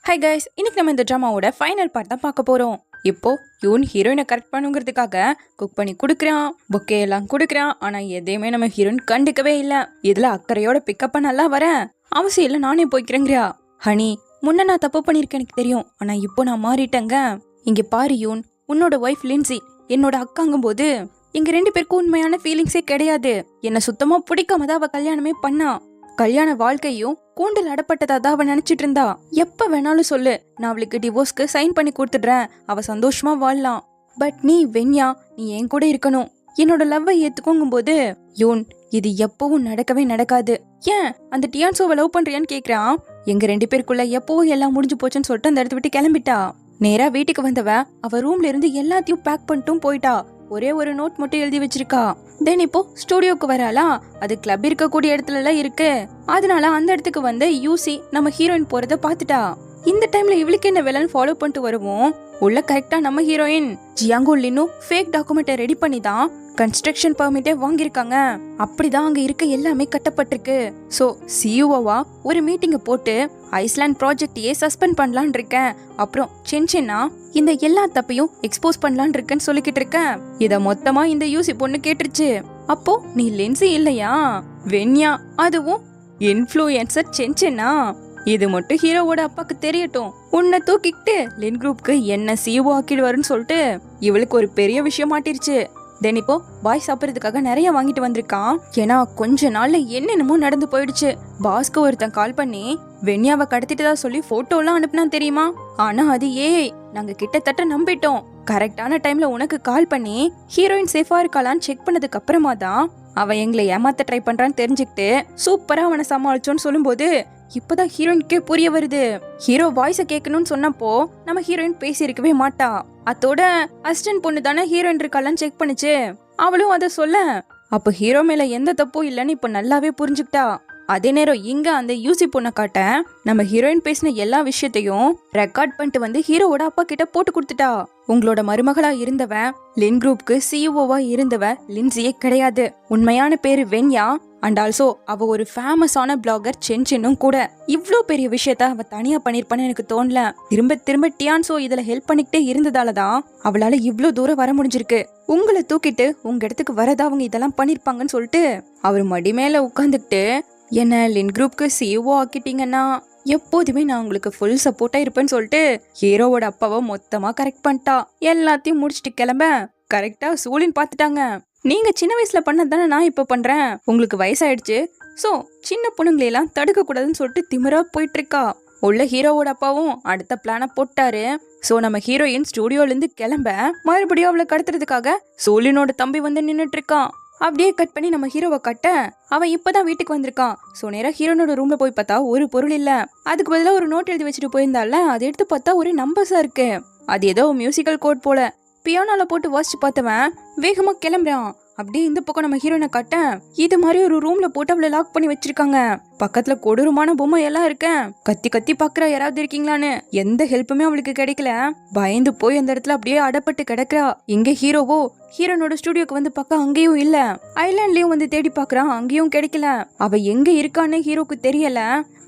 Hi guys, இன்னைக்கு நம்ம இந்த ட்ராமாவோட ஃபைனல் பார்ட் தான் பார்க்க போறோம். இப்போ யூன் ஹீரோயினை கரெக்ட் பண்ணுங்கிறதுக்காக குக் பண்ணி கொடுக்குறான், பொக்கே எல்லாம் கொடுக்குறான். ஆனா எதையுமே நம்ம ஹீரோயின் கண்டுக்கவே இல்லை. இதுல அக்கறையோட பிக்கப் நல்லா வரேன், அவசியம் இல்லை நானே போய்க்கிறேங்கிறியா. ஹனி, முன்ன நான் தப்பு பண்ணிருக்கேன் எனக்கு தெரியும், ஆனா இப்போ நான் மாறிட்டேங்க. இங்க பாரு யூன், உன்னோட ஒய்ஃப் லின்சி என்னோட அக்காங்கும் போது எங்க 2 பேருக்கும் உண்மையான ஃபீலிங்ஸே கிடையாது. என்ன சுத்தமா பிடிக்காம தான் அவ கல்யாணமே பண்ணா. கல்யாண வாழ்க்கையும் கூண்டில் அடப்பட்டதா தான் அவ நினைச்சிட்டு இருந்தா. எப்ப வேணாலும் சொல்லு, நான் அவளுக்கு டிவோர்ஸ்க்கு சைன் பண்ணி கொடுத்துடுறேன், அவ சந்தோஷமா வாழலாம். பட் நீ வெண்யா, நீ என் கூட இருக்கணும், என்னோட லவ்வை ஏத்துக்கோங்கும் போது யோன் இது எப்பவும் நடக்கவே நடக்காது. ஏன் அந்த டியான்சோவை லவ் பண்றியான்னு கேக்குறான். எங்க 2 பேருக்குள்ள எப்பவும் எல்லாம் முடிஞ்சு போச்சுன்னு சொல்லிட்டு அந்த இடத்த விட்டு கிளம்பிட்டா. நேரா வீட்டுக்கு வந்தவ அவ ரூம்ல இருந்து எல்லாத்தையும் பேக் பண்ணிட்டும் போயிட்டா. ஒரே ஒரு நோட் மட்டும் எழுதி வச்சிருக்கா. தென் இப்போ ஸ்டுடியோக்கு வராளா, அது கிளப் இருக்கக்கூடிய இடத்துல எல்லாம் இருக்கு. அதனால அந்த இடத்துக்கு வந்து யூசி நம்ம ஹீரோயின் போறத பாத்துட்டா. இந்த டைம்ல இவளுக்கு என்ன வேலைன்னு ஃபாலோ பண்ணிட்டு வருவோம். உள்ள கரெக்டா நம்ம ஹீரோயின் ஜியாங்கோ லின்னு ஃபேக் டாக்குமெண்ட்டை ரெடி பண்ணி தான் கன்ஸ்ட்ரக்ஷன் பெர்மிட்டே வாங்கியிருக்காங்க. அப்படிதான் அங்க இருக்க எல்லாமே கட்டப்பட்டிருக்கு. சோ சிஇஓவா ஒரு மீட்டிங்கை போட்டு ஐஸ்லாண்ட் ப்ராஜெக்டையே சஸ்பெண்ட் பண்ணலான் இருக்கேன். அப்புறம் சின்ன இந்த எல்லா தப்பையும் எக்ஸ்போஸ் பண்ணலான் இருக்கேன்னு சொல்லிக்கிட்டு இருக்கேன். இத மொத்தமா இந்த யூசி பொண்ணு கேட்டுருச்சு. அப்போ நீ லென்ஸி இல்லையா வெண்யா, அதுவும் இன்ஃப்ளூயன்சர் சென்சென்னா. இது மட்டும் ஹீரோவோட அப்பாக்கு தெரியட்டும், உன்னை தூக்கிட்டு லின் குரூப்க்கு என்ன சிஇஓ ஆக்கிடுவாருன்னு சொல்லிட்டு இவளுக்கு ஒரு பெரிய விஷயம் மாட்டிருச்சு. தென் இப்போ பாய் சாப்பிட்றதுக்காக நிறைய வாங்கிட்டு வந்திருக்கான். ஏன்னா கொஞ்ச நாள்ல என்னென்னமோ நடந்து போயிடுச்சு. பாஸ்க்கு ஒருத்தன் கால் பண்ணி வெண்யாவை கடத்திட்டதா சொல்லி போட்டோ எல்லாம் அனுப்புனா தெரியுமா. ஆனா அது நாங்க கிட்டத்தட்ட நம்பிட்டோம். கரெக்டான டைம்ல உனக்கு கால் பண்ணி ஹீரோயின் சேஃபா இருக்காளான்னு செக் பண்ணதுக்கு அப்புறமா தான் அவ எங்களை ஏமாத்த ட்ரை பண்றான்னு தெரிஞ்சுக்கிட்டு சூப்பரா அவனை சமாளிச்சோன்னு சொல்லும்போது இப்பதான் ஹீரோயினுக்கே புரிய வருது. ஹீரோ வாய்ஸ கேட்கணும்னு சொன்னப்போ நம்ம ஹீரோயின் பேசியிருக்கவே மாட்டா. அதோட அசிஸ்டன்ட் பொண்ணு தானே ஹீரோயின் இருக்காளான்னு செக் பண்ணுச்சு. அவளும் அத சொல்ல அப்ப ஹீரோ மேல எந்த தப்பும் இல்லைன்னு இப்ப நல்லாவே புரிஞ்சுக்கிட்டா. அதே நேரம் இங்க அந்த யூசி பொண்ணை காட்ட நம்ம ஹீரோயின் பேசின எல்லா விஷயத்தையும் ரெக்கார்ட் பண்ணிட்டு வந்து ஹீரோவோட அப்பா கிட்ட போட்டு கொடுத்துட்டா. உங்களோட மருமகளா இருந்தவன் லின் குரூப்க்கு சிஇஓவா இருந்தவ லின்சியே கிடையாது. உண்மையான பேரு வெண்யா. அண்ட் ஆல்சோ அவ ஒரு ஃபேமஸான பிளாகர் சென்சென்னும் கூட. இவ்ளோ பெரிய விஷயத்த அவ தனியா பண்ணிருப்பான்னு எனக்கு தோணல. திரும்ப திரும்ப டியான்சோ இதுல ஹெல்ப் பண்ணிக்கிட்டே இருந்ததாலதான் அவளால இவ்ளோ தூரம் வர முடிஞ்சிருக்கு. உங்களை தூக்கிட்டு உங்க இடத்துக்கு வரதா அவங்க இதெல்லாம் பண்ணிருப்பாங்கன்னு சொல்லிட்டு அவர் மடி மேல உட்காந்துக்கிட்டு என்ன லின் குரூப்க்கு சிஇஓ ஆக்கிட்டீங்கன்னா எப்போதுமே நான் உங்களுக்கு ஃபுல் சப்போர்ட்டா இருப்பேன்னு சொல்லிட்டு ஹீரோவோட அப்பாவை மொத்தமா கரெக்ட் பண்ணிட்டா. எல்லாத்தையும் முடிச்சுட்டு கிளம்ப கரெக்டா சூழின்னு பாத்துட்டாங்க. நீங்க சின்ன வயசுல பண்ணதானே நான் இப்ப பண்றேன், உங்களுக்கு வயசாயிடுச்சு, சோ சின்ன பொண்ணுங்களெல்லாம் தடுக்க கூடாதுன்னு சொல்லிட்டு திமிரா போயிட்டு இருக்கா. உள்ள ஹீரோவோட அப்பாவும் அடுத்த பிளான போட்டாரு. சோ நம்ம ஹீரோயின் ஸ்டுடியோல இருந்து கிளம்ப மறுபடியும் அவளை கடத்துறதுக்காக சூழினோட தம்பி வந்து நின்னுட்டு இருக்கான். அப்படியே கட் பண்ணி நம்ம ஹீரோவை கட்ட அவன் இப்பதான் வீட்டுக்கு வந்திருக்கான். சோ நேரா ஹீரோனோட ரூம்ல போய் பார்த்தா ஒரு பொருள் இல்ல. அதுக்கு பதிலா ஒரு நோட் எழுதி வச்சுட்டு போயிருந்தால அதை எடுத்து பார்த்தா ஒரு நம்பர்ஸா இருக்கு. அது ஏதோ மியூசிக்கல் கோட் போல. பியானோல போட்டு வாசிச்சு பார்த்தவன் வேகமா கிளம்புறான். அப்படியே இந்த பக்கம் நம்ம ஹீரோயினை காட்ட இது மாதிரி ஒரு ரூம்ல போட்டு அவளை லாக் பண்ணி வச்சிருக்காங்க. பக்கத்துல கொடூரமான பொம்மை எல்லாம் இருக்க. கத்தி கத்தி பாக்குறா யாராவது இருக்கீங்களான்னு. எந்த ஹெல்ப்புமே அவளுக்கு கிடைக்கல. பயந்து போய் அந்த இடத்துல அப்படியே அடப்பட்டு கிடக்குறா. இங்க ஹீரோவோ ஹீரோனோட ஸ்டுடியோக்கு வந்து பார்க்க அங்கேயும் இல்ல. ஐலாண்ட்லயும் வந்து தேடி பாக்குறான், அங்கேயும் கிடைக்கல. அவ எங்க இருக்கான்னு ஹீரோக்கு தெரியல.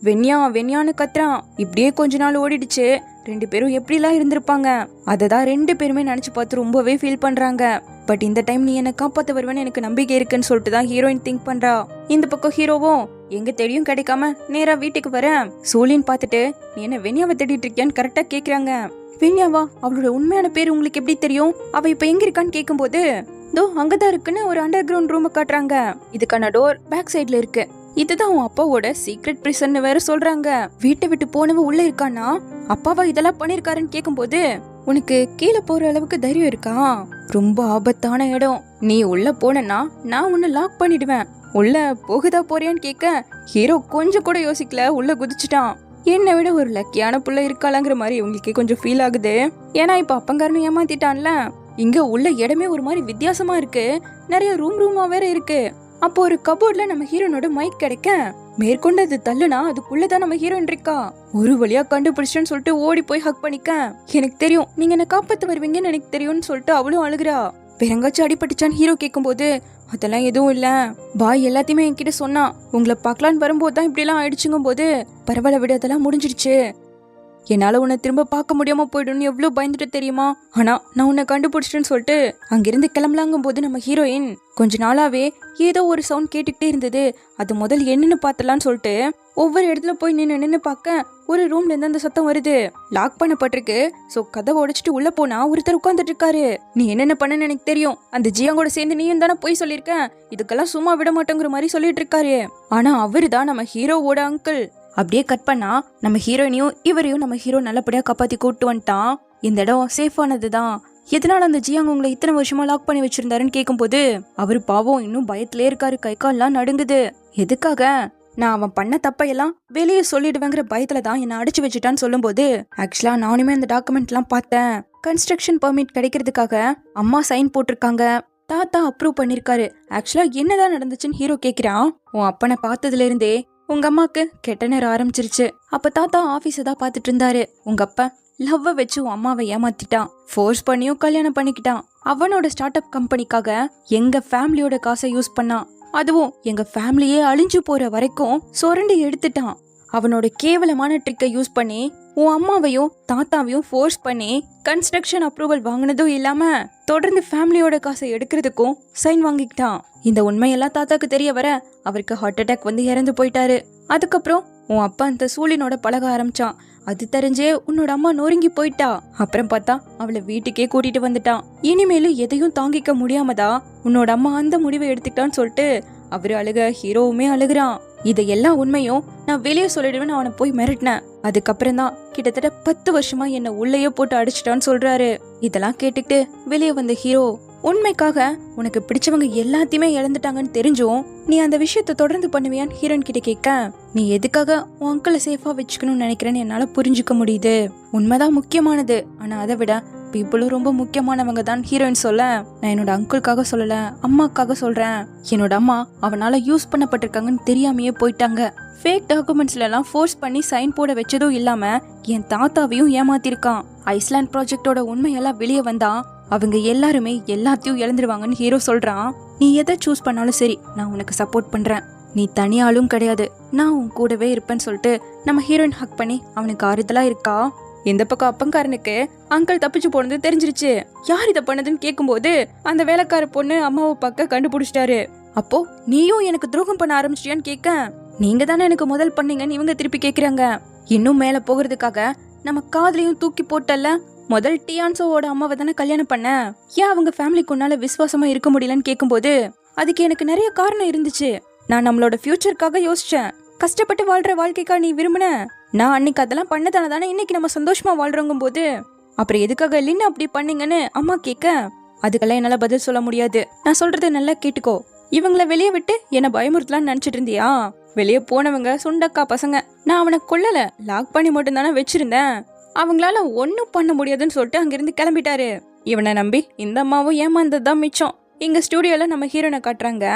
வெண்யா வெண்யான்னு கத்துறான். இப்படியே கொஞ்ச நாள் ஓடிடுச்சு. 2 பேரும் எப்படிலாம் இருந்திருப்பாங்க அததான் 2 பேருமே நினைச்சு பார்த்து ரொம்பவே ஃபீல் பண்றாங்க. பட் இந்த டைம் நீ என்ன காப்பாத்த வருவேன்னு எனக்கு நம்பிக்கை இருக்குன்னு சொல்லிட்டு தான் ஹீரோயின் திங்க் பண்றா. இந்த பக்கம் ஹீரோவும் எங்க தேடியும் கிடைக்காம நேரா வீட்டுக்கு வர சோலின்னு பாத்துட்டு நீ என்ன வெண்யாவை தேடிட்டு இருக்கியான்னு கரெக்டா கேக்குறாங்க. வெண்யாவா, அவளோட உண்மையான பேர் உங்களுக்கு எப்படி தெரியும், அவ இப்ப எங்க இருக்கான்னு கேக்கும்போது தோ அங்கதான் இருக்குன்னு ஒரு அண்டர் கிரவுண்ட் ரூம் காட்டுறாங்க. இதுக்கான டோர் பேக் சைட்ல இருக்கு. இதுதான் உன் அப்பாவோட சீக்ரெட் பிரிசன் வேற சொல்றாங்க. வீட்டை விட்டு போனவ உள்ள இருக்கானா, அப்பாவா இதெல்லாம் பண்ணிருக்காருன்னு கேக்கும்போது உனக்கு கீழே போற அளவுக்கு தைரியம் இருக்கா, ரொம்ப ஆபத்தான இடம், நீ உள்ள போனா நான் உன்னை லாக் பண்ணிடுவேன், உள்ள போகுதா போறியான்னு கேட்க ஹீரோ கொஞ்சம் கூட யோசிக்கல, உள்ள குதிச்சுட்டான். என்னை விட ஒரு லக்கியான புள்ள இருக்காளாங்கிற மாதிரி இவங்களுக்கு கொஞ்சம் ஃபீல் ஆகுது. ஏன்னா இப்ப அப்பங்காரனும் ஏமாத்திட்டான்ல. இங்க உள்ள இடமே ஒரு மாதிரி வித்தியாசமா இருக்கு. நிறைய ரூமா வேற இருக்கு. அப்போ ஒரு கபோர்ட்ல நம்ம ஹீரோனோட மைக் கிடைக்க மேற்கொண்டு அது தள்ளுனா அதுக்குள்ளதான் நம்ம ஹீரோயின் இருக்கா. ஒரு வழியா கண்டுபிடிச்சேன்னு சொல்லிட்டு ஓடி போய் ஹக் பண்ணிக்க. எனக்கு தெரியும் நீங்க என்ன காப்பாத்து வருவீங்கன்னு எனக்கு தெரியும்னு சொல்லிட்டு அவளும் அழுகுறா. பெருங்காச்சும் அடிபட்டுச்சான்னு ஹீரோ கேட்கும்போது அதெல்லாம் எதுவும் இல்ல, பாய் எல்லாத்தையுமே என்கிட்ட சொன்னா, உங்களை பார்க்கலான்னு வரும்போது தான் இப்படி எல்லாம் ஆயிடுச்சுங்கும் போது பரவாயில்ல விட அதெல்லாம் முடிஞ்சிடுச்சு. என்னால உன்னை திரும்ப பார்க்க முடியாம போயிடும்னு எவ்வளவு பயந்துட்டு தெரியுமா? ஆனா நான் உன்னை கண்டுபிடிச்சிட்டேன்னு சொல்லிட்டு அங்கிருந்து கிளம்பலாங்கும் போது நம்ம ஹீரோயின் கொஞ்ச நாளாவே ஏதோ ஒரு சவுண்ட் கேட்டுக்கிட்டே இருந்தது. அது முதல் என்னன்னு பார்த்தலான்னு சொல்லிட்டு ஒவ்வொரு இடத்துல போய் நின்று பார்க்க ஒரு ரூம்ல இருந்து அந்த சத்தம் வருது. லாக் பண்ணப்பட்டிருக்கு. சோ கதவை உடைச்சிட்டு உள்ள போனா ஒருத்தர் உட்கார்ந்துட்டு இருக்காரு. நீ என்னென்ன பண்ணன்னு எனக்கு தெரியும். அந்த ஜியாங்கோட சேர்ந்து நீயும் தானே போய் சொல்லியிருக்க. இதுக்கெல்லாம் சும்மா விட மாட்டேங்கிற மாதிரி சொல்லிட்டு இருக்காரு. ஆனா அவரு தான் நம்ம ஹீரோவோட அங்கிள். அப்படியே கட் பண்ணா நம்ம ஹீரோயினையும் இவரையும் நம்ம ஹீரோ நல்லபடியா காப்பாத்தி கூட்டு வந்துட்டான். இந்த இடம் சேஃபானதுதான். எதனால அந்த ஜியாங் உங்களை இத்தனை வருஷமா லாக் பண்ணி வச்சிருந்தாருன்னு கேட்கும்போது அவரு பாவம் இன்னும் பயத்திலே இருக்காரு. கை கால்லாம் நடுங்குது. எதுக்காக? நான் அவன் பண்ண தப்பையெல்லாம் வெளியே சொல்லிடுவேங்கிற பயத்துல தான் என்ன அடிச்சு வச்சுட்டான்னு சொல்லும் போது ஆக்சுவலா நானுமே அந்த டாக்குமெண்ட் எல்லாம் பார்த்தேன். கன்ஸ்ட்ரக்ஷன் பெர்மிட் கிடைக்கிறதுக்காக அம்மா சைன் போட்டிருக்காங்க. தாத்தா அப்ரூவ் பண்ணிருக்காரு. ஆக்சுவலா என்னதான் நடந்துச்சுன்னு ஹீரோ கேக்குறான். உன் அப்பனை பார்த்ததுல இருந்தே உங்க அம்மாக்கு கெட்ட நேரம் ஆரம்பிச்சிருச்சு. அப்ப தாத்தா ஆபீஸ தான் பாத்துட்டு இருந்தாரு. உங்க அப்பா லவ்வ வச்சு உன் அம்மாவை ஏமாத்திட்டான். ஃபோர்ஸ் பண்ணியும் கல்யாணம் பண்ணிக்கிட்டான். அவனோட ஸ்டார்ட் அப் கம்பெனிக்காக எங்க ஃபேமிலியோட காசை யூஸ் பண்ணான். அதுவும் எங்க ஃபேமிலியே அழிஞ்சு போற வரைக்கும் சொரண்டி எடுத்துட்டான். அவனோட கேவலமான ட்ரிக்கை யூஸ் பண்ணி உன் அம்மாவையும் தாத்தாவையும் ஃபோர்ஸ் பண்ணி கன்ஸ்ட்ரக்ஷன் அப்ரூவல் வாங்கினதும் இல்லாம தொடர்ந்து ஃபேமிலியோட காசை எடுக்கிறதுக்கும் சைன் வாங்கிக்கிட்டான். இந்த உண்மையெல்லாம் தாத்தாக்கு தெரிய வர அவருக்கு ஹார்ட் அட்டாக் வந்து இறந்து போயிட்டாரு. அதுக்கப்புறம் உன் அப்பா அந்த சூழினோட பழக ஆரம்பிச்சான். அது தெரிஞ்சே உன்னோட அம்மா நொறுங்கி போயிட்டா. அப்புறம் பார்த்தா அவளை வீட்டுக்கே கூட்டிட்டு வந்துட்டான். இனிமேலும் எதையும் தாங்கிக்க முடியாமதா உன்னோட அம்மா அந்த முடிவை எடுத்துக்கிட்டான்னு சொல்லிட்டு அவரு அழுக, ஹீரோவுமே அழுகுறான். இதையெல்லாம் உண்மையும் நான் வெளியே சொல்லிடுவேன்னு அவனை போய் மிரட்டினேன். அதுக்கப்புறம் தான் கிட்டத்தட்ட 10 வருஷமா என்ன உள்ளேயே போட்டு அடிச்சிட்டான்னு சொல்றாரு. இதெல்லாம் கேட்டுக்கிட்டு வெளியே வந்த ஹீரோ உண்மைக்காக உனக்கு பிடிச்சவங்க எல்லாத்தையுமே இழந்துட்டாங்கன்னு தெரிஞ்சும் நீ அந்த விஷயத்த தொடர்ந்து பண்ணுவியான்னு ஹீரோயின் கிட்ட கேட்க, நீ எதுக்காக உன் அங்கிளை சேஃபா வச்சுக்கணும்னு நினைக்கிறேன்னு என்னால புரிஞ்சுக்க முடியுது. உண்மைதான் முக்கியமானது. ஆனா அதை விட பீப்புளும் ரொம்ப முக்கியமானவங்க தான் ஹீரோயின் சொல்ல, நான் என்னோட அங்கிளுக்காக சொல்லல, அம்மாக்காக சொல்றேன். என்னோட அம்மா அவனால யூஸ் பண்ணப்பட்டிருக்காங்கன்னு தெரியாமையே போயிட்டாங்க. ஃபேக் டாக்குமெண்ட்ஸ்ல எல்லாம் ஃபோர்ஸ் பண்ணி சைன் போட வச்சதும் இல்லாம என் தாத்தாவையும் ஏமாத்திருக்கான். ஐஸ்லாண்ட் ப்ராஜெக்டோட உண்மையெல்லாம் வெளியே வந்தா அவங்க எல்லாருமே எல்லாத்தையும் இழந்துருவாங்கன்னு ஹீரோ சொல்றான். நீ எதை சூஸ் பண்ணாலும் சரி, நான் உனக்கு சப்போர்ட் பண்றேன். நீ தனியாலும் கிடையாது, நான் உன் கூடவே இருப்பேன்னு சொல்லிட்டு நம்ம ஹீரோயின் ஹக் பண்ணி அவனுக்கு ஆறுதலா இருக்கா. இந்த பக்கம் அப்பங்காரனுக்கு அங்கிள் தப்பிச்சு போனது தெரிஞ்சிருச்சு. யார் இதை பண்ணதுன்னு கேட்கும்போது அந்த வேலைக்கார பொண்ணு அம்மாவை பக்க கண்டுபிடிச்சிட்டாரு. அப்போ நீயும் எனக்கு துரோகம் பண்ண ஆரம்பிச்சிட்டியான்னு கேட்க, நீங்க தானே எனக்கு முதல் பண்ணீங்கன்னு இவங்க திருப்பி கேக்குறாங்க. இன்னும் மேல போகிறதுக்காக நம்ம காதலையும் தூக்கி போட்டல. முதல் டியான்சோவோட அம்மாவை தானே கல்யாணம் பண்ண. ஏன் அவங்க ஃபேமிலிக்கு உன்னால விசுவாசமா இருக்க முடியலன்னு கேட்கும்போது அதுக்கு எனக்கு நிறைய காரணம் இருந்துச்சு. நான் நம்மளோட ஃபியூச்சருக்காக யோசிச்சேன். கஷ்டப்பட்டு வாழ்ற வாழ்க்கைக்கா நீ விரும்பின. நான் அன்னைக்கு அதெல்லாம் பண்ணதானே தானே இன்னைக்கு நம்ம சந்தோஷமா வாழ்றோங்கும் போது அப்புறம் எதுக்காக இல்லைன்னு அப்படி பண்ணீங்கன்னு அம்மா கேட்க, அதுக்கெல்லாம் என்னால பதில் சொல்ல முடியாது. நான் சொல்றதை நல்லா கேட்டுக்கோ. இவங்கள வெளியே விட்டு என்ன பயமுறுத்தலான்னு நினைச்சிட்டு இருந்தியா? வெளியே போனவங்க சுண்டக்கா பசங்க. நான் அவனை கொல்லல, லாக் பண்ணி மட்டும் தானே வச்சிருந்தேன். அவங்களால ஒன்னும் பண்ண முடியாதுன்னு சொல்லிட்டு அங்கிருந்து கிளம்பிட்டாரு. இவனை நம்பி இந்த அம்மாவும் ஏமாந்ததுதான் மிச்சம். எங்க ஸ்டுடியோல நம்ம ஹீரோனை காட்டுறாங்க.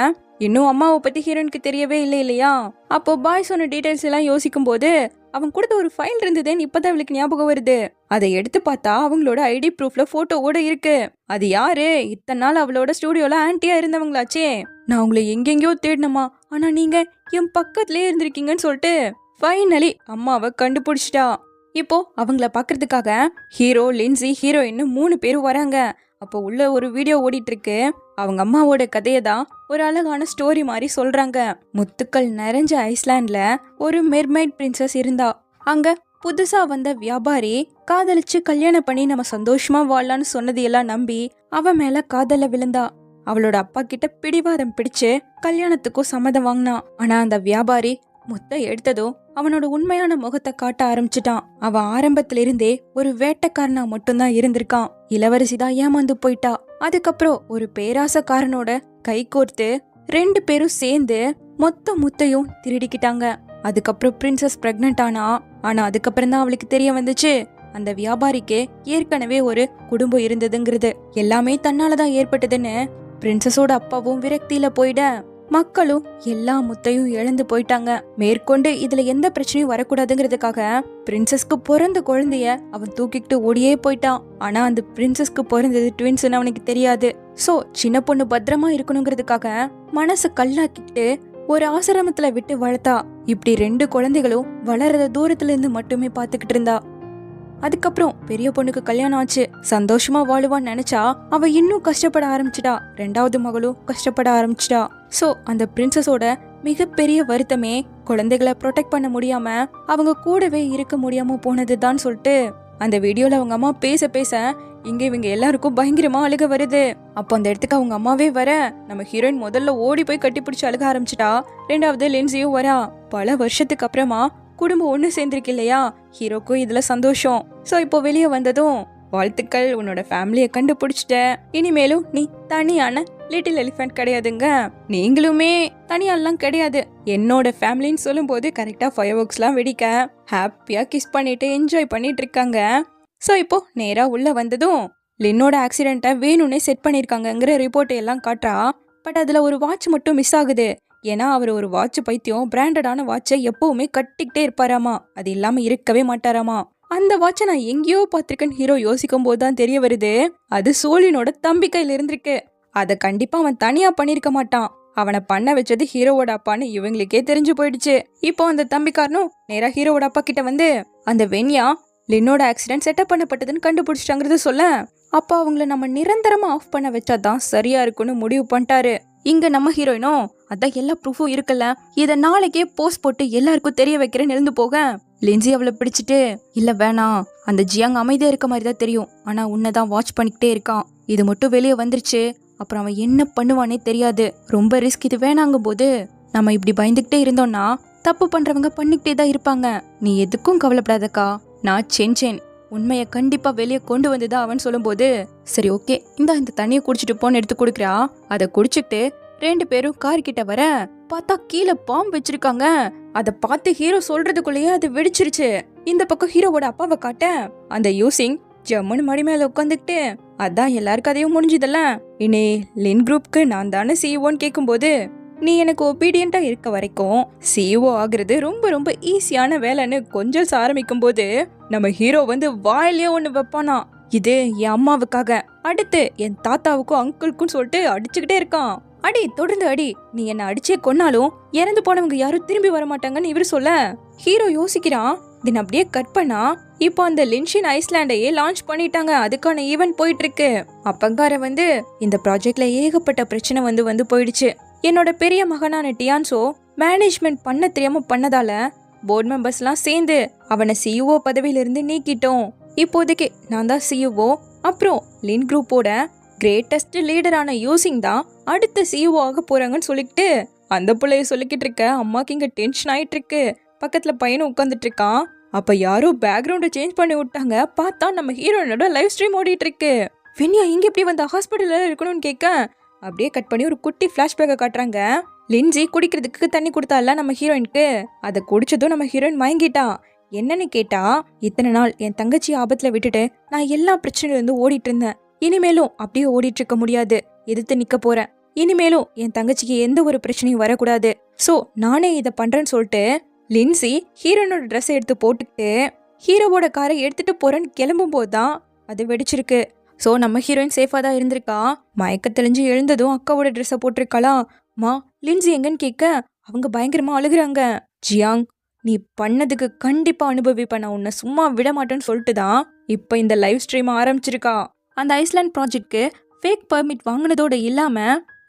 இன்னும் அம்மாவை பத்தி ஹீரோனுக்கு தெரியவே இல்லை இல்லையா? அப்போ பாய் சொன்ன டீடைல்ஸ் எல்லாம் யோசிக்கும் போது அவன் கொடுத்த ஒரு ஃபைல் இருந்ததுன்னு இப்பதான் அவளுக்கு ஞாபகம் வருது. அதை எடுத்து பார்த்தா அவங்களோட ஐடி ப்ரூஃப்ல போட்டோவோட இருக்கு. அது யாரு? இத்தனை நாள் அவளோட ஸ்டுடியோல ஆன்டியா இருந்தவங்களாச்சே. நான் உங்களை எங்கெங்கயோ தேடினமா, ஆனா நீங்க என் பக்கத்துலயே இருந்திருக்கீங்கன்னு சொல்லிட்டு ஃபைனலி அம்மாவை கண்டுபிடிச்சிட்டா. இப்போ அவங்கள பாக்குறதுக்காக ஹீரோ, லின்சி, ஹீரோயின் 3 பேரும் வராங்க. அப்போ உள்ள ஒரு வீடியோ ஓடிட்டு இருக்கு. அவங்க அம்மாவோட கதையை தான் ஒரு அழகான ஸ்டோரி மாதிரி சொல்றாங்க. முத்துக்கள் நிறைஞ்ச ஐஸ்லாண்ட்ல ஒரு மெர்மைட் பிரின்சஸ் இருந்தா. அங்க புதுசா வந்த வியாபாரி காதலிச்சு கல்யாணம் பண்ணி நம்ம சந்தோஷமா வாழலான்னு சொன்னது எல்லாம் நம்பி அவ மேல காதல விழுந்தா. அவளோட அப்பா கிட்ட பிடிவாதம் பிடிச்சு கல்யாணத்துக்கும் சம்மதம் வாங்கினான். ஆனா அந்த வியாபாரி முத்தை எடுத்ததும் அவனோட உண்மையான முகத்தை காட்ட ஆரம்பிச்சுட்டான். அவன் ஆரம்பத்திலிருந்தே ஒரு வேட்டைக்காரனா மட்டும்தான் இருந்திருக்கான். இளவரசி தான் ஏமாந்து போயிட்டா. அதுக்கப்புறம் ஒரு பேராசக்காரனோட கை கோர்த்து 2 பேரும் சேர்ந்து மொத்த முத்தையும் திருடிக்கிட்டாங்க. அதுக்கப்புறம் பிரின்சஸ் பிரெக்னன்ட் ஆனா. ஆனா அதுக்கப்புறம் தான் அவளுக்கு தெரிய வந்துச்சு அந்த வியாபாரிக்கு ஏற்கனவே ஒரு குடும்பம் இருந்ததுங்கிறது. எல்லாமே தன்னாலதான் ஏற்பட்டதுன்னு பிரின்சஸோட அப்பாவும் விரக்தியில போயிட மக்களும் எல்லா முத்தையும் இழந்து போயிட்டாங்க. மேற்கொண்டு இதுல எந்த பிரச்சனையும் வரக்கூடாதுங்கிறதுக்காக பிரின்சஸ்க்கு பிறந்த குழந்தைய அவன் தூக்கிட்டு ஓடியே போயிட்டான். ஆனா அந்த பிரின்சஸ்க்கு பிறந்தது ட்வின்ஸ்னு அவனுக்கு தெரியாது. சோ சின்ன பொண்ணு பத்திரமா இருக்கணுங்கிறதுக்காக மனசு கல்லாக்கிட்டு ஒரு ஆசிரமத்துல விட்டு வளர்த்தா. இப்படி 2 குழந்தைகளும் வளர்றத தூரத்துல இருந்து மட்டுமே பாத்துக்கிட்டு இருந்தா. அதுக்கப்புறம் பெரிய பொண்ணுக்கு கல்யாணம் ஆச்சு, சந்தோஷமா வாழுவான்னு நினைச்சா அவ இன்னும் கஷ்டப்பட ஆரம்பிச்சிட்டா. ரெண்டாவது மகளும் கஷ்டப்பட ஆரம்பிச்சிட்டா. சோ அந்த பிரின்சஸோட மிகப்பெரிய வருத்தமே குழந்தைகளை ப்ரொடெக்ட் பண்ண முடியாம அவங்க கூடவே இருக்க முடியாம போனதுதான் சொல்லிட்டு அந்த வீடியோல அவங்க அம்மா பேச பேச இங்க இவங்க எல்லாருக்கும் பயங்கரமா அழுக வருது. அப்போ அந்த இடத்துக்கு அவங்க அம்மாவே வர நம்ம ஹீரோயின் முதல்ல ஓடி போய் கட்டி பிடிச்சு அழுக ஆரம்பிச்சிட்டா. ரெண்டாவது லின்சியும் வரா. பல வருஷத்துக்கு அப்புறமா குடும்பம் ஒண்ணு சேர்ந்திருக்கு இல்லையா, ஹீரோக்கும் இதுல சந்தோஷம். சோ இப்போ வெளியே வந்ததும் வாழ்த்துக்கள், உன்னோட ஃபேமிலியை கண்டுபிடிச்சிட்ட, இனிமேலும் நீ தனியான லிட்டில் எலிஃபென்ட் கிடையாதுங்க, நீங்களுமே தனியாலாம் கிடையாது, என்னோட ஃபேமிலின்னு சொல்லும் போது கரெக்டா ஃபயர் ஒர்க்ஸ்லாம் வெடிக்க ஹாப்பியா கிஸ் பண்ணிட்டு என்ஜாய் பண்ணிட்டு இருக்காங்க. சோ இப்போ நேரா உள்ள வந்ததும் லின்னோட ஆக்சிடென்ட்டை வேணும்னே செட் பண்ணிருக்காங்கங்கிற ரிப்போர்ட் எல்லாம் காட்டுறா. பட் அதுல ஒரு வாட்ச் மட்டும் மிஸ் ஆகுது. ஏன்னா அவர் ஒரு வாட்ச் பைத்தியம், பிராண்டடான வாட்சை எப்பவுமே கட்டிக்கிட்டே இருப்பாராமா, அது இல்லாம இருக்கவே மாட்டாராமா. அந்த வாட்சை நான் எங்கேயோ பார்த்திருக்கேன்னு ஹீரோ யோசிக்கும் போது தான் தெரிய வருது, அது சோலினோட தம்பி கையில இருந்திருக்கு. அதை கண்டிப்பா அவன் தனியா பண்ணிருக்க மாட்டான், அவனை பண்ண வச்சது ஹீரோவோட அப்பான்னு இவங்களுக்கே தெரிஞ்சு போயிடுச்சு. இப்போ அந்த தம்பிக்காரனும் நேரா ஹீரோவோட அப்பா கிட்ட வந்து அந்த வென்யா லின்னோட ஆக்சிடென்ட் செட்டப் பண்ணப்பட்டதுன்னு கண்டுபிடிச்சிட்டாங்கிறது சொல்ல, அப்பா அவங்கள நம்ம நிரந்தரமா ஆஃப் பண்ண வச்சாதான் சரியா இருக்குன்னு முடிவு பண்ணிட்டாரு. இங்க நம்ம ஹீரோயினும் அதான் எல்லா ப்ரூஃபும் இருக்குல்ல, இதை நாளைக்கே போஸ்ட் போட்டு எல்லாருக்கும் தெரிய வைக்கிறேன்னு எழுந்து போக லின்சி அவளை பிடிச்சிட்டு, இல்ல வேணாம், அந்த ஜியாங் அமைதியா இருக்க மாதிரி தான் தெரியும், ஆனா உன்னதான் வாட்ச் பண்ணிக்கிட்டே இருக்கான், இது மட்டும் வெளியே வந்துருச்சு அப்புறம் அவன் என்ன பண்ணுவானே தெரியாது, ரொம்ப ரிஸ்க், இது வேணாங்கும் போது நம்ம இப்படி பயந்துகிட்டே இருந்தோம்னா தப்பு பண்றவங்க பண்ணிக்கிட்டே தான் இருப்பாங்க, நீ எதுக்கும் கவலைப்படாதக்கா, நான் செஞ்சேன், உண்மையை கண்டிப்பா வெளியே கொண்டு வந்துதான் அவன் சொல்லும் போது, சரி ஓகே இந்த தண்ணியை குடிச்சிட்டு போன்னு எடுத்து குடுக்குறா. அதை குடிச்சிட்டு ரெண்டு பேரும் கார் கிட்ட வர பார்த்தா கீழே பாம்பு வச்சிருக்காங்க. அதை பார்த்து ஹீரோ சொல்றதுக்குள்ளேயே அது வெடிச்சிருச்சு. இந்த பக்கம் ஹீரோவோட அப்பாவை காட்ட அந்த யூசிங் ஜம்முன்னு மடி மேல உட்காந்துக்கிட்டு, அதான் எல்லாருக்கும் அதையும் முடிஞ்சதல்ல, இனி லின் குரூப்க்கு நான் தானே சிஇஓன்னு கேட்கும்போது, நீ எனக்கு ஒபீடியண்டா இருக்க வரைக்கும் சிஇஓ ஆகுறது ரொம்ப ரொம்ப ஈஸியான வேலைன்னு கொஞ்சம் ஆரம்பிக்கும் போது நம்ம ஹீரோ வந்து வாயிலே ஒண்ணு வைப்பானா, இது என் அம்மாவுக்காக, அடுத்து என் தாத்தாவுக்கும் அங்கிளுக்கும் சொல்லிட்டு அடிச்சுக்கிட்டே இருக்கான். அடி தொடர்ந்து அடி, நீ என்ன அடிச்சே கொன்னாலும் இறந்து போனவங்க யாரும் திரும்பி வர மாட்டாங்கன்னு இவரு சொல்ல ஹீரோ யோசிக்கிறான். தின் அப்படியே கட் பண்ணா இப்போ அந்த லின்ஷின் ஐஸ்லாண்டையே லான்ச் பண்ணிட்டாங்க, அதுக்கான ஈவென்ட் போயிட்டு இருக்கு. அப்பங்கார வந்து இந்த ப்ராஜெக்ட்ல ஏகப்பட்ட பிரச்சனை வந்து போயிடுச்சு. என்னோட பெரிய மகனான டியான்சோ மேனேஜ்மெண்ட் பண்ண தெரியாம பண்ணதால போர்ட் மெம்பர்ஸ்லாம் சேர்ந்து அவனை சிஇஓ பதவியிலிருந்து நீக்கிட்டோம். இப்போதைக்கு நான் தான் சிஇஓ, அப்புறம் லின் குரூப்போட கிரேட்டஸ்ட் லீடரான யூசிங் தான் அடுத்த சிஇஓ ஆக போறாங்கன்னு சொல்லிக்கிட்டு அந்த பிள்ளைய சொல்லிக்கிட்டு இருக்க அம்மாக்கு இங்க டென்ஷன் ஆயிட்டு இருக்கு. பக்கத்துல பையனும் உட்காந்துட்டு இருக்கான். அப்ப யாரோ பேக்ரவுண்டை சேஞ்ச் பண்ணி விட்டாங்க, பார்த்தா நம்ம ஹீரோயினோட லைவ் ஸ்ட்ரீம் ஓடிட்டு இருக்கு. வென்யா இங்க எப்படி வந்த ஹாஸ்பிட்டல்ல இருக்கணும்னு கேட்க அப்படியே கட் பண்ணி ஒரு குட்டி பிளாஷ்பேக்கை காட்டுறாங்க. லின்ஜி குடிக்கிறதுக்கு தண்ணி கொடுத்தால நம்ம ஹீரோயினுக்கு, அதை குடிச்சதும் நம்ம ஹீரோயின் மயங்கிட்டா. என்னன்னு கேட்டா, இத்தனை நாள் என் தங்கச்சி ஆபத்துல விட்டுட்டு நான் எல்லா பிரச்சனையில இருந்து ஓடிட்டு இருந்தேன், இனிமேலும் அப்படியே ஓடிட்டு இருக்க முடியாது, எதிர்த்து நிக்க போறேன், இனிமேலும் என் தங்கச்சிக்கு எந்த ஒரு பிரச்சனையும் வரக்கூடாது, சோ நானே இதை பண்றேன்னு சொல்லிட்டு லின்சி ஹீரோனோட ட்ரெஸ்ஸை எடுத்து போட்டுக்கிட்டு ஹீரோவோட காரை எடுத்துட்டு போறேன்னு கிளம்பும் போதுதான் அது வெடிச்சிருக்கு. சோ நம்ம ஹீரோயின் சேஃபா தான் இருந்திருக்கா. மயக்க தெளிஞ்சு எழுந்ததும் அக்காவோட ட்ரெஸ்ஸை போட்டிருக்காளா. மா லின்சி எங்கன்னு கேட்க அவங்க பயங்கரமா அழுகுறாங்க. ஜியாங் நீ பண்ணதுக்கு கண்டிப்பா அனுபவிப்ப, நான் உன்னை சும்மா விட மாட்டேன்னு சொல்லிட்டு தான் இப்ப இந்த லைவ் ஸ்ட்ரீம் ஆரம்பிச்சிருக்கா. அந்த ஐஸ்லாண்ட் ப்ராஜெக்ட்க்கு ஃபேக் பர்மிட் வாங்கினதோட இல்லாம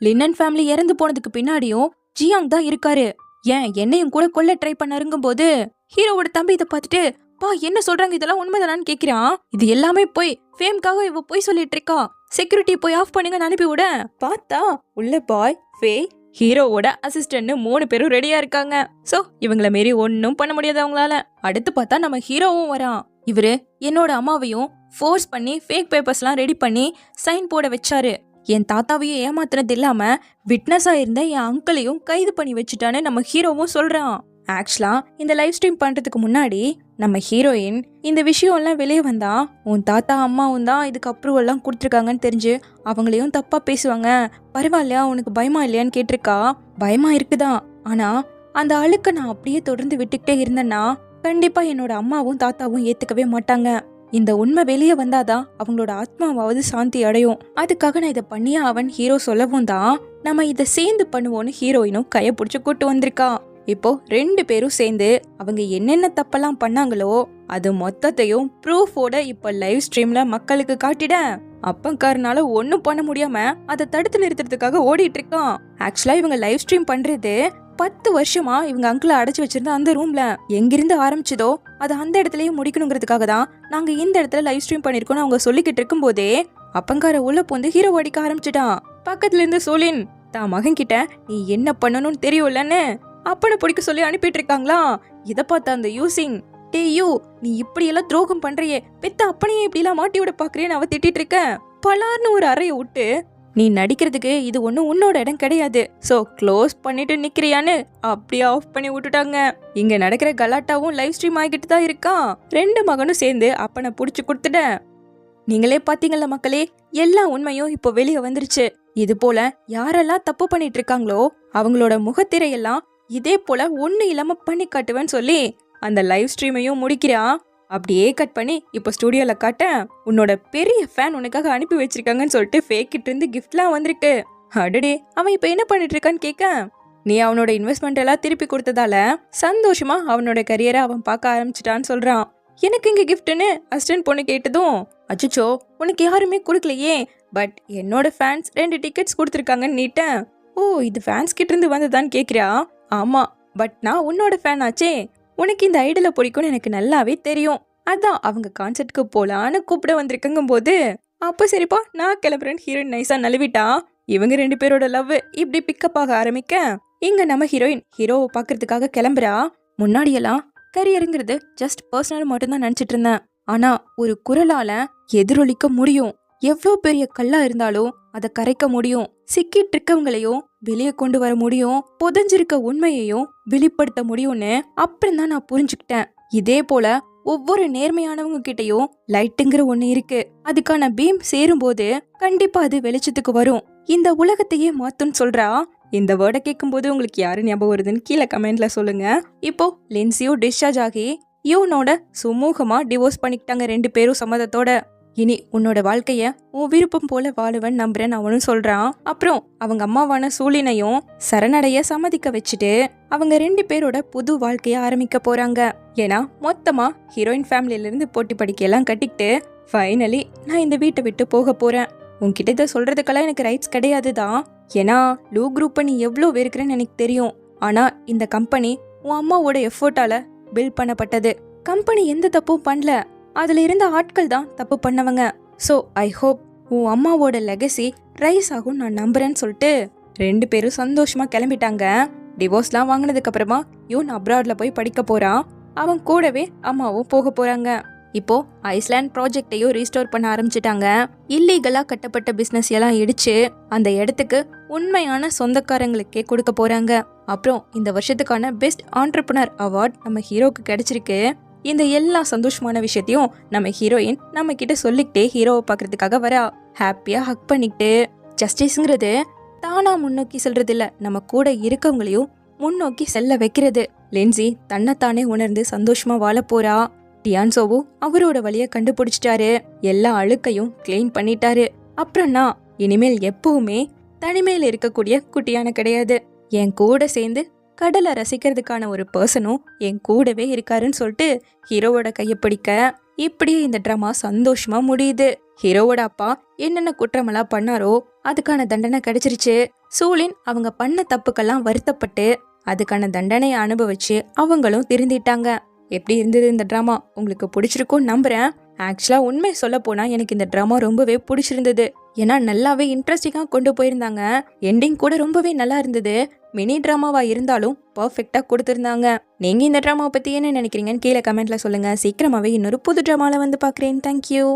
லின்னன் ஃபேமிலி இறந்து போனதுக்கு பின்னாடியும் ஜியாங் தான் இருக்காரு. ஏன் என்னையும் கூட கொல்ல ட்ரை பண்ணருங்கும் போது ஹீரோவோட தம்பி இதை பார்த்துட்டு, பா என்ன சொல்றாங்க, இதெல்லாம் உண்மைதானான்னு கேக்குறான். இது எல்லாமே போய் ஃபேம்காக இவ போய் சொல்லிட்டு இருக்கா, செக்யூரிட்டி போய் ஆஃப் பண்ணுங்கன்னு அனுப்பி விட பார்த்தா உள்ள பாய் ஃபே ஹீரோவோட அசிஸ்டன்ட் 3 பேரும் ரெடியா இருக்காங்க. சோ இவங்கள மீறி ஒன்னும் பண்ண முடியாது அவங்களால. அடுத்து பார்த்தா நம்ம ஹீரோவும் வரான். இவரு என்னோட அம்மாவையும் ஃபோர்ஸ் பண்ணி ஃபேக் பேப்பர்ஸ்லாம் ரெடி பண்ணி சைன் போட வச்சாரு. என் தாத்தாவையும் ஏமாத்துனது இல்லாம விட்னஸா இருந்த என் அங்கிளையும் கைது பண்ணி வச்சுட்டான்னு நம்ம ஹீரோவும் சொல்றான். ஆக்சுவலா இந்த லைவ் ஸ்ட்ரீம் பண்றதுக்கு முன்னாடி நம்ம ஹீரோயின் இந்த விஷயம் எல்லாம் வெளியே வந்தா உன் தாத்தா அம்மாவும் தான் இதுக்கு அப்ரூவல் எல்லாம் கொடுத்துருக்காங்கன்னு தெரிஞ்சு அவங்களையும் தப்பா பேசுவாங்க, பரவாயில்லையா உனக்கு பயமா இல்லையான்னு கேட்டிருக்கா. பயமா இருக்குதான், ஆனா அந்த அழுக்க நான் அப்படியே தொடர்ந்து விட்டுக்கிட்டே இருந்தேன்னா கண்டிப்பா என்னோட அம்மாவும் தாத்தாவும் ஏத்துக்கவே மாட்டாங்க. இந்த உண்மை வெளியே வந்தாதான் அவங்களோட ஆத்மாவாவது சாந்தி அடையும், அதுக்காக நான் இதை பண்ணியா அவன் ஹீரோ சொல்லவும் தான் நம்ம இதை சேர்ந்து பண்ணுவோன்னு ஹீரோயினும் கையை பிடிச்சி கூட்டு வந்திருக்கா. இப்போ 2 பேரும் சேர்ந்து அவங்க என்னென்ன தப்பெல்லாம் பண்ணாங்களோ அது மொத்தத்தையும் ப்ரூஃபோட இப்ப லைவ் ஸ்ட்ரீம்ல மக்களுக்கு காட்டிட அப்பங்காரனால ஒன்னும் பண்ண முடியாம அதை தடுத்து நிறுத்துறதுக்காக ஓடிட்டு இருக்கான். ஆக்சுவலா இவங்க லைவ் ஸ்ட்ரீம் பண்றது 10 வருஷமா இவங்க அங்கிளை அடைச்சு வச்சிருந்த அந்த ரூம்ல எங்கிருந்து ஆரம்பிச்சதோ அதை அந்த இடத்துலயே முடிக்கணுங்கிறதுக்காக தான் நாங்க இந்த இடத்துல லைவ் ஸ்ட்ரீம் பண்ணிருக்கோம்னு அவங்க சொல்லிக்கிட்டு இருக்கும் போதே அப்பங்கார உள்ள பூந்து ஹீரோ அடிக்க ஆரம்பிச்சிட்டான். பக்கத்துல இருந்து சோலின் தான் மகன் கிட்ட நீ என்ன பண்ணணும்னு தெரியும்லன்னு அப்பனை பிடிக்க சொல்லி அனுப்பிட்டு இருக்காங்களா. இத பார்த்த அந்த யூசிங் டேயூ நீ இப்படி எல்லாம் துரோகம் பண்றியே பெத்த அப்பனையே இப்படி எல்லாம் மாட்டி விட பாக்குறேன்னு அவ திட்டிட்டு இருக்க. பலார்னு ஒரு அறைய விட்டு நீ நடிக்கிறதுக்கு இது ஒன்னும் உன்னோட இடம் கிடையாது, சோ க்ளோஸ் பண்ணிட்டு நிக்கிறியான்னு அப்படியே ஆஃப் பண்ணி விட்டுட்டாங்க. இங்க நடக்கிற கலாட்டாவும் லைவ் ஸ்ட்ரீம் ஆகிட்டு தான் இருக்கான். 2 மகனும் சேர்ந்து அப்பனை புடிச்சு கொடுத்துட்ட. நீங்களே பாத்தீங்கல்ல மக்களே, எல்லா உண்மையும் இப்போ வெளியே வந்துருச்சு. இது போல யாரெல்லாம் தப்பு பண்ணிட்டு இருக்காங்களோ அவங்களோட முகத்திரையெல்லாம் இதே போல ஒண்ணு இல்லாம பண்ணி காட்டுவேன்னு சொல்லி அந்த லைவ் ஸ்ட்ரீமையும் முடிக்கிறான். அப்படியே கட் பண்ணி இப்போ ஸ்டுடியோல காட்ட உன்னோட பெரிய ஃபேன் உனக்காக அனுப்பி வச்சிருக்காங்கன்னு சொல்லிட்டு ஃபேக்கிட்டு இருந்து கிஃப்ட்லாம் வந்திருக்கு. அடடே அவன் இப்போ என்ன பண்ணிட்டு இருக்கான்னு கேட்க, நீ அவனோட இன்வெஸ்ட்மெண்ட் எல்லாம் திருப்பி கொடுத்ததால சந்தோஷமா அவனோட கரியரை அவன் பார்க்க ஆரம்பிச்சிட்டான்னு சொல்றான். எனக்கு இங்க கிஃப்ட்னு அசிஸ்டன்ட் பொண்ணு கேட்டதும் அச்சோ உனக்கு யாருமே கொடுக்கலையே, பட் என்னோட ஃபேன்ஸ் 2 டிக்கெட்ஸ் கொடுத்துருக்காங்கன்னு நீட்டேன். ஓ இது ஃபேன்ஸ் கிட்ட இருந்து வந்ததான்னு கேக்குறியா? ஆமா, பட் நான் உன்னோட ஃபேன் ஆச்சே, உனக்கு இந்த ஐடியில பிடிக்கும்னு எனக்கு நல்லாவே தெரியும், அதான் அவங்க கான்சர்ட்க்கு போலான்னு கூப்பிட வந்திருக்கங்கும் போது அப்ப சரிப்பா நான் கிளம்புறேன் ஹீரோயின் நைஸா நழுவிட்டா. இவங்க 2 பேரோட லவ் இப்படி பிக்கப் ஆக ஆரம்பிக்க இங்க நம்ம ஹீரோயின் ஹீரோவை பாக்குறதுக்காக கிளம்புறா. முன்னாடியெல்லாம் கரியருங்கிறது ஜஸ்ட் பர்சனல் மட்டும் தான் நினைச்சிட்டு இருந்தேன், ஆனா ஒரு குரலால எதிரொலிக்க முடியும், எவ்வளவு பெரிய கல்லா இருந்தாலும் அதை கரைக்க முடியும், சிக்கிட்டு இருக்கவங்களையும் வெளியே கொண்டு வர முடியும், புதஞ்சிருக்க உண்மையையும் வெளிப்படுத்த முடியும்னு அப்புறம் தான் நான் புரிஞ்சுக்கிட்டேன். இதே போல ஒவ்வொரு நேர்மையானவங்க கிட்டயும் லைட்டுங்கிற ஒண்ணு இருக்கு, அதுக்கான பீம் சேரும் போது கண்டிப்பா அது வெளிச்சத்துக்கு வரும், இந்த உலகத்தையே மாத்துன்னு சொல்றா. இந்த வேர்டை கேட்கும் போது உங்களுக்கு யாரு ஞாபகம் வருதுன்னு கீழே கமெண்ட்ல சொல்லுங்க. இப்போ லின்சியும் டிஸ்சார்ஜ் ஆகி யூனோட சுமூகமா டிவோர்ஸ் பண்ணிக்கிட்டாங்க 2 பேரும் சம்மதத்தோட. இனி உன்னோட வாழ்க்கைய உன் விருப்பம் போல வாழுவன் நம்புறேன்னு அவனும் சொல்றான். அப்புறம் அவங்க அம்மாவான சூலினையும் சரணடைய சம்மதிக்க வச்சுட்டு அவங்க 2 பேரோட புது வாழ்க்கைய ஆரம்பிக்க போறாங்க. ஏன்னா மொத்தமா ஹீரோயின் ஃபேமிலியில இருந்து போட்டி படிக்கையெல்லாம் கட்டிக்கிட்டு ஃபைனலி நான் இந்த வீட்டை விட்டு போக போறேன். உன்கிட்ட இதை சொல்றதுக்கெல்லாம் எனக்கு ரைட்ஸ் கிடையாது தான், ஏன்னா லூ குரூப்பை நீ எவ்வளோ வெறுக்கிறேன்னு எனக்கு தெரியும். ஆனா இந்த கம்பெனி உன் அம்மாவோட எஃபோர்ட்டால பில்ட் பண்ணப்பட்டது, கம்பெனி எந்த தப்பும் பண்ணல, அதுல இருந்த ஆட்கள் தான் தப்பு பண்ணவங்க. சோ ஐ ஹோப் உன் அம்மாவோட லெகசி ரைஸ் ஆகும் நான் நம்புறேன்னு சொல்லிட்டு 2 பேரும் சந்தோஷமா கிளம்பிட்டாங்க. டிவோர்ஸ்லாம் வாங்கினதுக்கு அப்புறமா யூன் அப்ராட்ல போய் படிக்க போறான், அவன் கூடவே அம்மாவும் போக போறாங்க. இப்போ ஐஸ்லாண்ட் ப்ராஜெக்டையும் ரீஸ்டோர் பண்ண ஆரம்பிச்சிட்டாங்க. இல்லீகலா கட்டப்பட்ட பிசினஸ் எல்லாம் இடிச்சு அந்த இடத்துக்கு உண்மையான சொந்தக்காரங்களுக்கே கொடுக்க போறாங்க. அப்புறம் இந்த வருஷத்துக்கான பெஸ்ட் ஆண்டர்பிரனர் அவார்ட் நம்ம ஹீரோக்கு கிடைச்சிருக்கு. இந்த எல்லா சந்தோஷமான விஷயத்தையும் நம்ம ஹீரோயின் நம்ம கிட்ட சொல்லிக்கிட்டே ஹீரோவை பாக்குறதுக்காக வரா. ஹாப்பியா ஹக் பண்ணிக்கிட்டு, ஜஸ்டிஸ்ங்கிறது தானா முன்னோக்கி செல்றது இல்ல, நம்ம கூட இருக்கவங்களையும் முன்னோக்கி செல்ல வைக்கிறது. லின்சி தன்னைத்தானே உணர்ந்து சந்தோஷமா வாழ போறா. டியான்சோவும் அவரோட வழிய கண்டுபிடிச்சிட்டாரு, எல்லா அழுக்கையும் கிளீன் பண்ணிட்டாரு. அப்புறம்னா இனிமேல் எப்பவுமே தனிமையில இருக்கக்கூடிய குட்டியான கிடையாது, என் கூட சேர்ந்து கடலை ரசிக்கிறதுக்கான ஒரு பர்சனும் என் கூடவே இருக்காருன்னு சொல்லிட்டு ஹீரோவோட கையை பிடிக்க இப்படியே இந்த ட்ராமா சந்தோஷமா முடியுது. ஹீரோவோட அப்பா என்னென்ன குற்றமெல்லாம் பண்ணாரோ அதுக்கான தண்டனை கிடைச்சிருச்சு. சூலின் அவங்க பண்ண தப்புக்கெல்லாம் வருத்தப்பட்டு அதுக்கான தண்டனையை அனுபவிச்சு அவங்களும் திருந்திட்டாங்க. எப்படி இருந்தது இந்த ட்ராமா? உங்களுக்கு பிடிச்சிருக்கும் நம்புறேன். ஆக்சுவலா உண்மை சொல்ல போனா எனக்கு இந்த ட்ராமா ரொம்பவே பிடிச்சிருந்தது, ஏன்னா நல்லாவே இன்ட்ரெஸ்டிங்கா கொண்டு போயிருந்தாங்க. எண்டிங் கூட ரொம்பவே நல்லா இருந்தது, மினி ட்ராமாவா இருந்தாலும் பர்ஃபெக்டா கொடுத்திருந்தாங்க. நீங்க இந்த ட்ராமாவை பத்தி என்ன நினைக்கிறீங்கன்னு கீழே கமெண்ட்ல சொல்லுங்க. சீக்கிரமாவே இன்னொரு புது ட்ராமால வந்து பாக்குறேன். தேங்க்யூ.